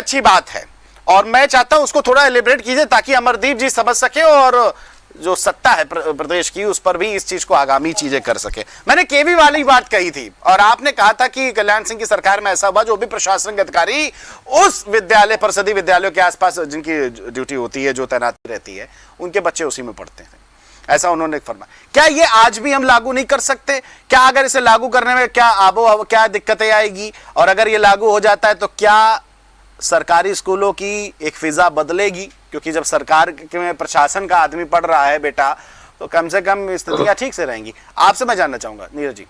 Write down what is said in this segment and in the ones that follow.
अच्छी बात है और मैं चाहता हूं उसको थोड़ा एलिब्रेट कीजिए ताकि अमरदीप जी समझ सके और जो सत्ता है प्रदेश की उस पर भी इस चीज को आगामी चीजें कर सके। मैंने केवी वाली बात कही थी और आपने कहा था कि कल्याण सिंह की सरकार में ऐसा हुआ जो भी प्रशासनिक अधिकारी उस विद्यालय परिषदीय विद्यालयों के आसपास जिनकी ड्यूटी होती है, जो तैनाती रहती है, उनके बच्चे उसी में पढ़ते हैं, ऐसा उन्होंने फरमाया। क्या ये आज भी हम लागू नहीं कर सकते? क्या अगर इसे लागू करने में क्या दिक्कतें आएगी, और अगर ये लागू हो जाता है तो क्या सरकारी स्कूलों की एक फिजा बदलेगी? क्योंकि जब सरकार में प्रशासन का आदमी पढ़ रहा है बेटा, तो कम से कम स्थितियां ठीक से रहेंगी। आपसे मैं जानना चाहूंगा नीरज जी।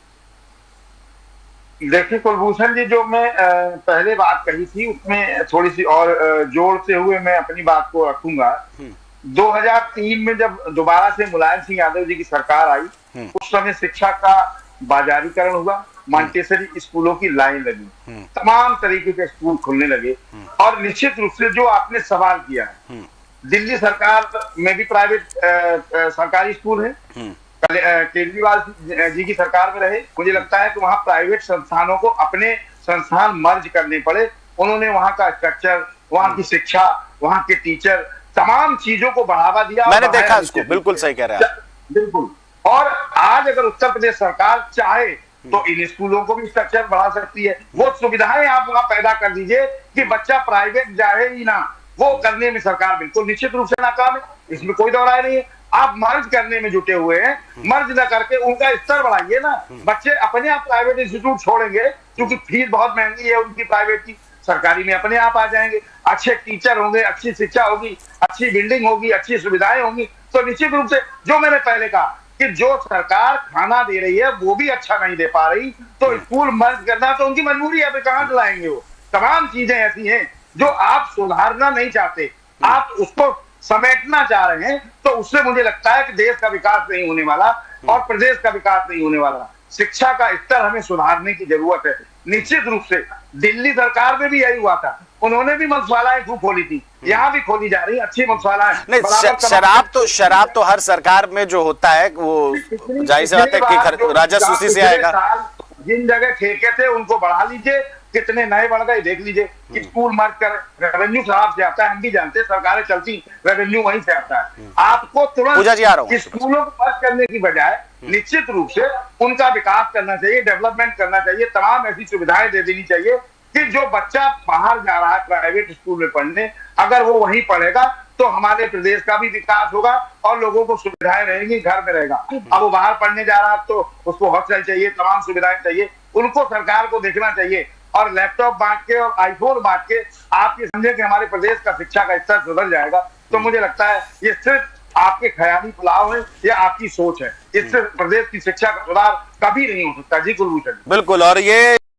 देखिए कुलभूषण जी, जो मैं पहले बात कही थी उसमें थोड़ी सी और जोड़ते हुए मैं अपनी बात को रखूंगा। 2003 में जब दोबारा से मुलायम सिंह यादव जी की सरकार आई, उस समय शिक्षा का बाजारीकरण हुआ, मॉन्टेसरी स्कूलों की लाइन लगी, तमाम तरीके के स्कूल खुलने लगे। और निश्चित रूप से जो आपने सवाल किया है, दिल्ली सरकार में भी प्राइवेट सरकारी स्कूल है, केजरीवाल जी की सरकार में रहे, मुझे लगता है कि वहां प्राइवेट संस्थानों को अपने संस्थान मर्ज करने पड़े। उन्होंने वहां का स्ट्रक्चर, वहां की शिक्षा, वहां के टीचर, तमाम चीजों को बढ़ावा दिया। मैंने देखा इसको, बिल्कुल सही कह रहे हैं आप। बिल्कुल। और आज अगर उत्तर प्रदेश सरकार चाहे तो इन स्कूलों को भी स्ट्रक्चर बढ़ा सकती है। वो सुविधाएं आप वहां पैदा कर दीजिए कि बच्चा प्राइवेट जाए ही ना। वो करने में सरकार बिल्कुल निश्चित रूप से नाकाम है, इसमें कोई दो राय नहीं है। आप मर्ज करने में जुटे हुए हैं, मर्ज न करके उनका स्तर बढ़ाइए ना। बच्चे अपने आप प्राइवेट इंस्टीट्यूट छोड़ेंगे क्योंकि फीस बहुत महंगी है उनकी प्राइवेट की, सरकारी में अपने आप आ जाएंगे। अच्छे टीचर होंगे, अच्छी शिक्षा होगी, अच्छी बिल्डिंग होगी, अच्छी सुविधाएं होंगी, तो निश्चित रूप से जो मैंने पहले कहा कि जो सरकार खाना दे रही है वो भी अच्छा नहीं दे पा रही, तो स्कूल मर्ज करना तो उनकी मजबूरी है, कहां से लाएंगे वो। तमाम चीजें ऐसी हैं जो आप सुधारना नहीं चाहते, आप उसको समेटना चाह रहे हैं, तो उससे मुझे लगता है कि देश का विकास नहीं होने वाला और प्रदेश का विकास नहीं होने वाला। शिक्षा का स्तर हमें सुधारने की जरूरत है। निश्चित रूप से दिल्ली सरकार में भी यही हुआ था, उन्होंने भी मधुशालाएं खूब खोली थी, यहाँ भी खोली जा रही अच्छी मधुशालाएं। नहीं, शराब तो हर सरकार में जो होता है वो जाहिर सी बात है कि राजस्व उसी से आएगा। जिन जगह ठेके थे उनको बढ़ा लीजिए, कितने नए बढ़ गए देख लीजिए। स्कूल मर्ज कर रेवेन्यू शराब से आता है, हम भी जानते हैं, सरकारें चलती, रेवेन्यू वहीं से आता है। आपको तुरंत स्कूलों को मर्ज करने की बजाय निश्चित रूप से उनका विकास करना चाहिए, डेवलपमेंट करना चाहिए, तमाम ऐसी सुविधाएं दे देनी चाहिए कि जो बच्चा बाहर जा रहा है प्राइवेट स्कूल में पढ़ने, अगर वो वहीं पढ़ेगा तो हमारे प्रदेश का भी विकास होगा और लोगों को सुविधाएं रहेंगी, घर में रहेगा। अब वो बाहर पढ़ने जा रहा है तो उसको हॉस्टल चाहिए, तमाम सुविधाएं चाहिए, उनको सरकार को देखना चाहिए। और लैपटॉप बांट के और आईफोन बांट के आप ये समझे कि हमारे प्रदेश का शिक्षा का स्तर सुधर जाएगा, तो मुझे लगता है ये सिर्फ आपके ख्याली पुलाव है या आपकी सोच है। इससे प्रदेश की शिक्षा का सुधार कभी नहीं हो सकता। जी कुलभूषण। बिल्कुल। और ये